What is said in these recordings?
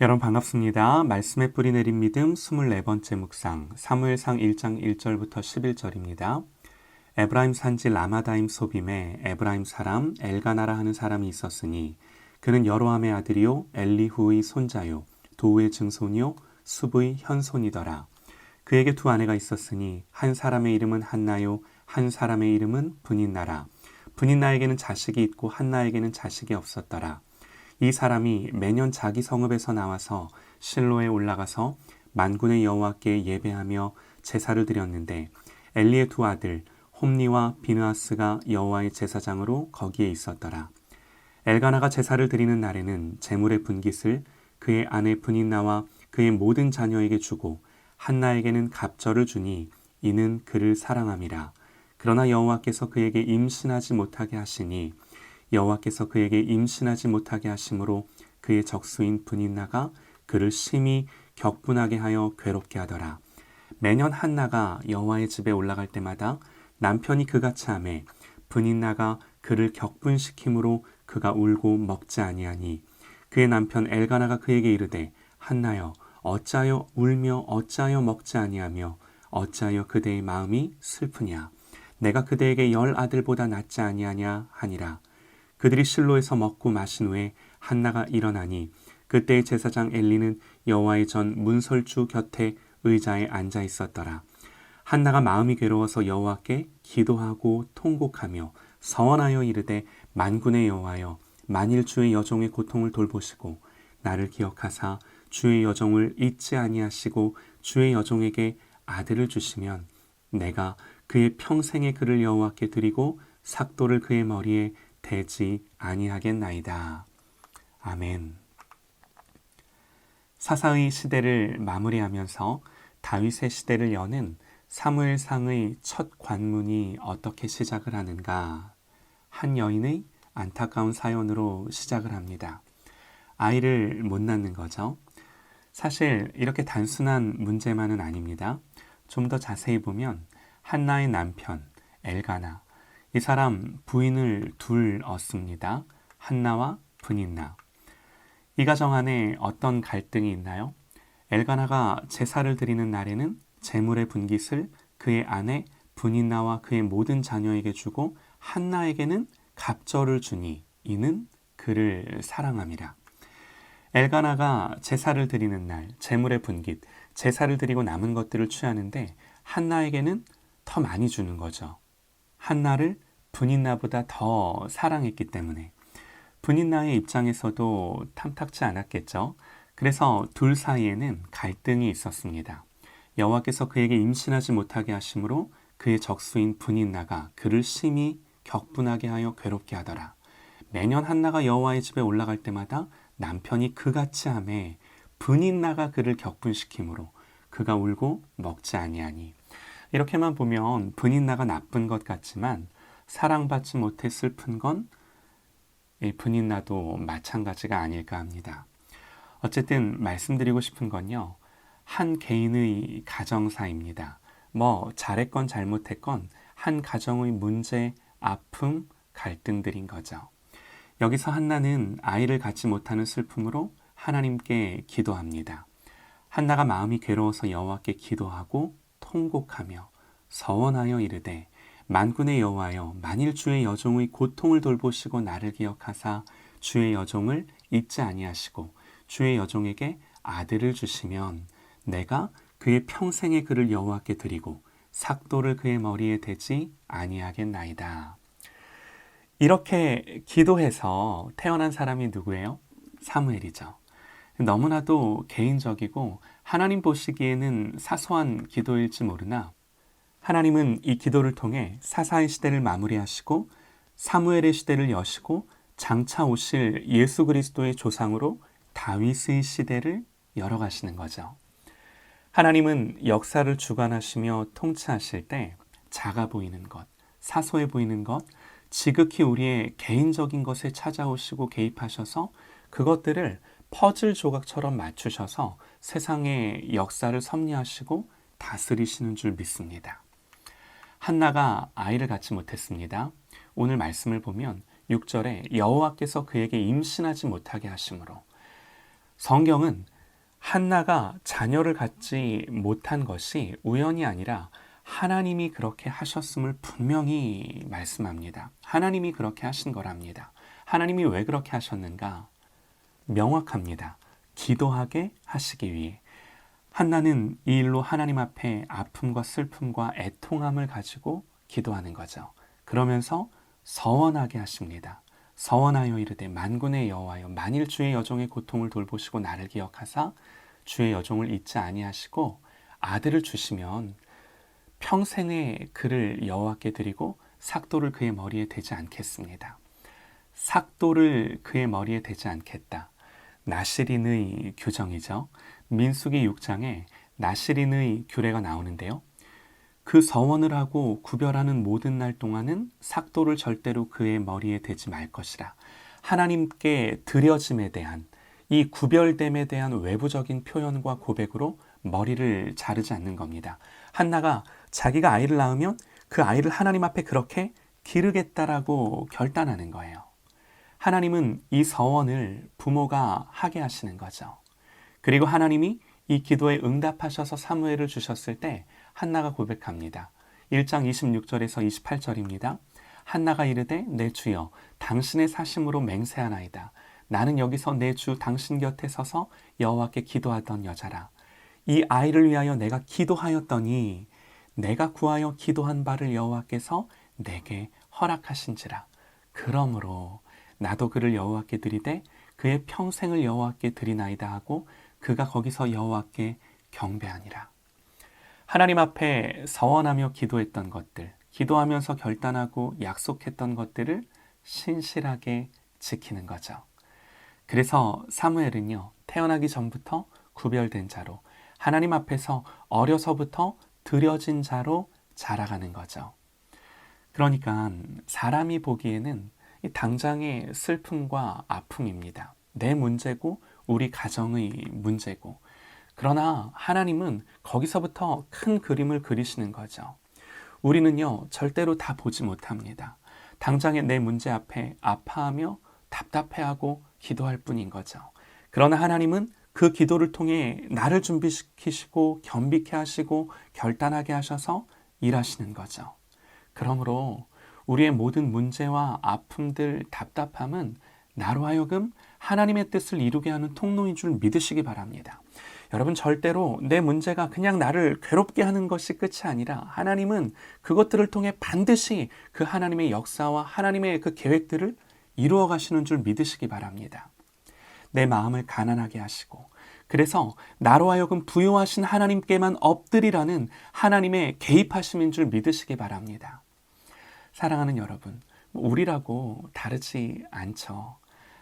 여러분 반갑습니다. 말씀의 뿌리 내린 믿음 24번째 묵상 사무엘상 1장 1절부터 11절입니다. 에브라임 산지 라마다임 소빔에 에브라임 사람 엘가나라 하는 사람이 있었으니 그는 여로함의 아들이요 엘리후의 손자요 도우의 증손이요 수브의 현손이더라. 그에게 두 아내가 있었으니 한 사람의 이름은 한나요 한 사람의 이름은 브닛나라. 브닛나에게는 자식이 있고 한나에게는 자식이 없었더라. 이 사람이 매년 자기 성읍에서 나와서 실로에 올라가서 만군의 여호와께 예배하며 제사를 드렸는데 엘리의 두 아들 홈니와 비느하스가 여호와의 제사장으로 거기에 있었더라. 엘가나가 제사를 드리는 날에는 제물의 분깃을 그의 아내 브닛나와 그의 모든 자녀에게 주고 한나에게는 갑절을 주니 이는 그를 사랑함이라. 그러나 여호와께서 그에게 임신하지 못하게 하시니 여호와께서 그에게 임신하지 못하게 하심으로 그의 적수인 브닛나가 그를 심히 격분하게 하여 괴롭게 하더라. 매년 한나가 여호와의 집에 올라갈 때마다 남편이 그같이 하매 브닛나가 그를 격분시키므로 그가 울고 먹지 아니하니 그의 남편 엘가나가 그에게 이르되 한나여 어찌하여 울며 어찌하여 먹지 아니하며 어찌하여 그대의 마음이 슬프냐 내가 그대에게 10 아들보다 낫지 아니하냐 하니라. 그들이 실로에서 먹고 마신 후에 한나가 일어나니 그때의 제사장 엘리는 여호와의 전 문설주 곁에 의자에 앉아 있었더라. 한나가 마음이 괴로워서 여호와께 기도하고 통곡하며 서원하여 이르되 만군의 여호와여 만일 주의 여종의 고통을 돌보시고 나를 기억하사 주의 여종을 잊지 아니하시고 주의 여종에게 아들을 주시면 내가 그의 평생의 그를 여호와께 드리고 삭도를 그의 머리에 대지 아니하겠나이다. 아멘. 사사의 시대를 마무리하면서 다윗의 시대를 여는 사무엘상의 첫 관문이 어떻게 시작을 하는가? 한 여인의 안타까운 사연으로 시작을 합니다. 아이를 못 낳는 거죠. 사실 이렇게 단순한 문제만은 아닙니다. 좀 더 자세히 보면 한나의 남편 엘가나 이 사람 부인을 둘 얻습니다. 한나와 브닛나. 이 가정 안에 어떤 갈등이 있나요? 엘가나가 제사를 드리는 날에는 제물의 분깃을 그의 아내 브닛나와 그의 모든 자녀에게 주고 한나에게는 갑절을 주니 이는 그를 사랑함이라. 엘가나가 제사를 드리는 날 제물의 분깃, 제사를 드리고 남은 것들을 취하는데 한나에게는 더 많이 주는 거죠. 한나를 브닛나보다 더 사랑했기 때문에 브닛나의 입장에서도 탐탁치 않았겠죠. 그래서 둘 사이에는 갈등이 있었습니다. 여호와께서 그에게 임신하지 못하게 하심으로 그의 적수인 브닛나가 그를 심히 격분하게 하여 괴롭게 하더라. 매년 한나가 여호와의 집에 올라갈 때마다 남편이 그같이 하매 브닛나가 그를 격분시키므로 그가 울고 먹지 아니하니. 이렇게만 보면 브닛나가 나쁜 것 같지만 사랑받지 못해 슬픈 건 이 브닛나도 마찬가지가 아닐까 합니다. 어쨌든 말씀드리고 싶은 건요. 한 개인의 가정사입니다. 잘했건 잘못했건 한 가정의 문제, 아픔, 갈등들인 거죠. 여기서 한나는 아이를 갖지 못하는 슬픔으로 하나님께 기도합니다. 한나가 마음이 괴로워서 여호와께 기도하고 통곡하며 서원하여 이르되 만군의 여호와여 만일 주의 여종의 고통을 돌보시고 나를 기억하사 주의 여종을 잊지 아니하시고 주의 여종에게 아들을 주시면 내가 그의 평생의 그를 여호와께 드리고 삭도를 그의 머리에 대지 아니하겠나이다. 이렇게 기도해서 태어난 사람이 누구예요? 사무엘이죠. 너무나도 개인적이고 하나님 보시기에는 사소한 기도일지 모르나 하나님은 이 기도를 통해 사사의 시대를 마무리하시고 사무엘의 시대를 여시고 장차 오실 예수 그리스도의 조상으로 다윗의 시대를 열어가시는 거죠. 하나님은 역사를 주관하시며 통치하실 때 작아 보이는 것, 사소해 보이는 것, 지극히 우리의 개인적인 것에 찾아오시고 개입하셔서 그것들을 퍼즐 조각처럼 맞추셔서 세상의 역사를 섭리하시고 다스리시는 줄 믿습니다. 한나가 아이를 갖지 못했습니다. 오늘 말씀을 보면 6절에 여호와께서 그에게 임신하지 못하게 하심으로 성경은 한나가 자녀를 갖지 못한 것이 우연이 아니라 하나님이 그렇게 하셨음을 분명히 말씀합니다. 하나님이 그렇게 하신 거랍니다. 하나님이 왜 그렇게 하셨는가? 명확합니다. 기도하게 하시기 위해. 한나는 이 일로 하나님 앞에 아픔과 슬픔과 애통함을 가지고 기도하는 거죠. 그러면서 서원하게 하십니다. 서원하여 이르되 만군의 여호와여 만일 주의 여종의 고통을 돌보시고 나를 기억하사 주의 여종을 잊지 아니하시고 아들을 주시면 평생의 그를 여호와께 드리고 삭도를 그의 머리에 대지 않겠습니다. 삭도를 그의 머리에 대지 않겠다. 나시린의 규정이죠. 민수기 6장에 나시린의 규례가 나오는데요. 그 서원을 하고 구별하는 모든 날 동안은 삭도를 절대로 그의 머리에 대지 말 것이라. 하나님께 드려짐에 대한 이 구별됨에 대한 외부적인 표현과 고백으로 머리를 자르지 않는 겁니다. 한나가 자기가 아이를 낳으면 그 아이를 하나님 앞에 그렇게 기르겠다라고 결단하는 거예요. 하나님은 이 서원을 부모가 하게 하시는 거죠. 그리고 하나님이 이 기도에 응답하셔서 사무엘을 주셨을 때 한나가 고백합니다. 1장 26절에서 28절입니다. 한나가 이르되 내 주여 당신의 사심으로 맹세하나이다. 나는 여기서 내 주 당신 곁에 서서 여호와께 기도하던 여자라. 이 아이를 위하여 내가 기도하였더니 내가 구하여 기도한 바를 여호와께서 내게 허락하신지라. 그러므로 나도 그를 여호와께 드리되 그의 평생을 여호와께 드리나이다 하고 그가 거기서 여호와께 경배하니라. 하나님 앞에 서원하며 기도했던 것들, 기도하면서 결단하고 약속했던 것들을 신실하게 지키는 거죠. 그래서 사무엘은요, 태어나기 전부터 구별된 자로 하나님 앞에서 어려서부터 드려진 자로 자라가는 거죠. 그러니까 사람이 보기에는 이 당장의 슬픔과 아픔입니다. 내 문제고 우리 가정의 문제고. 그러나 하나님은 거기서부터 큰 그림을 그리시는 거죠. 우리는요, 절대로 다 보지 못합니다. 당장의 내 문제 앞에 아파하며 답답해하고 기도할 뿐인 거죠. 그러나 하나님은 그 기도를 통해 나를 준비시키시고 겸비케 하시고 결단하게 하셔서 일하시는 거죠. 그러므로 우리의 모든 문제와 아픔들, 답답함은 나로 하여금 하나님의 뜻을 이루게 하는 통로인 줄 믿으시기 바랍니다. 여러분, 절대로 내 문제가 그냥 나를 괴롭게 하는 것이 끝이 아니라 하나님은 그것들을 통해 반드시 그 하나님의 역사와 하나님의 그 계획들을 이루어 가시는 줄 믿으시기 바랍니다. 내 마음을 가난하게 하시고 그래서 나로 하여금 부요하신 하나님께만 엎드리라는 하나님의 개입하심인 줄 믿으시기 바랍니다. 사랑하는 여러분, 우리라고 다르지 않죠.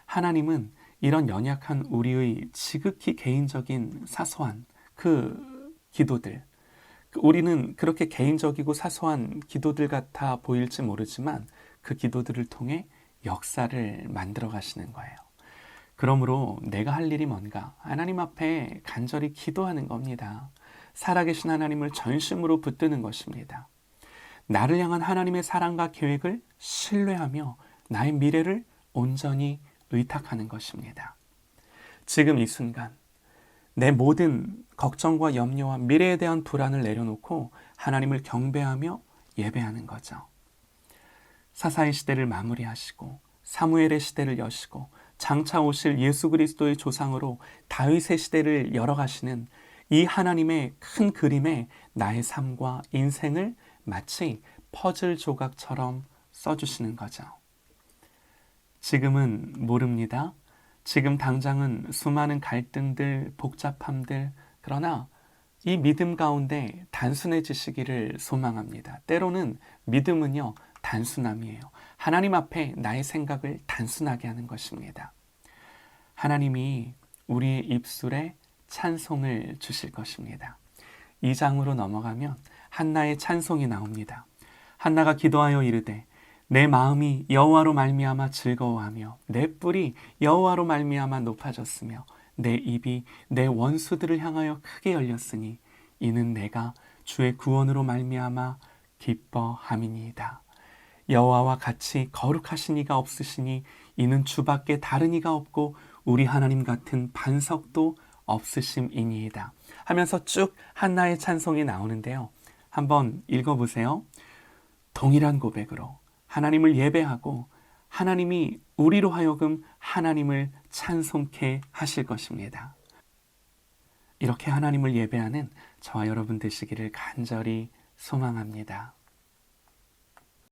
하나님은 이런 연약한 우리의 지극히 개인적인 사소한 그 기도들, 우리는 그렇게 개인적이고 사소한 기도들 같아 보일지 모르지만 그 기도들을 통해 역사를 만들어 가시는 거예요. 그러므로 내가 할 일이 뭔가? 하나님 앞에 간절히 기도하는 겁니다. 살아계신 하나님을 전심으로 붙드는 것입니다. 나를 향한 하나님의 사랑과 계획을 신뢰하며 나의 미래를 온전히 의탁하는 것입니다. 지금 이 순간 내 모든 걱정과 염려와 미래에 대한 불안을 내려놓고 하나님을 경배하며 예배하는 거죠. 사사의 시대를 마무리하시고 사무엘의 시대를 여시고 장차 오실 예수 그리스도의 조상으로 다윗의 시대를 열어가시는 이 하나님의 큰 그림에 나의 삶과 인생을 마치 퍼즐 조각처럼 써주시는 거죠. 지금은 모릅니다. 지금 당장은 수많은 갈등들, 복잡함들, 그러나 이 믿음 가운데 단순해지시기를 소망합니다. 때로는 믿음은요, 단순함이에요. 하나님 앞에 나의 생각을 단순하게 하는 것입니다. 하나님이 우리의 입술에 찬송을 주실 것입니다. 2장으로 넘어가면 한나의 찬송이 나옵니다. 한나가 기도하여 이르되 내 마음이 여호와로 말미암아 즐거워하며 내 뿔이 여호와로 말미암아 높아졌으며 내 입이 내 원수들을 향하여 크게 열렸으니 이는 내가 주의 구원으로 말미암아 기뻐함이니이다. 여호와와 같이 거룩하신 이가 없으시니 이는 주밖에 다른 이가 없고 우리 하나님 같은 반석도 없으심이니이다 하면서 쭉 한나의 찬송이 나오는데요. 한번 읽어보세요. 동일한 고백으로 하나님을 예배하고 하나님이 우리로 하여금 하나님을 찬송케 하실 것입니다. 이렇게 하나님을 예배하는 저와 여러분 되시기를 간절히 소망합니다.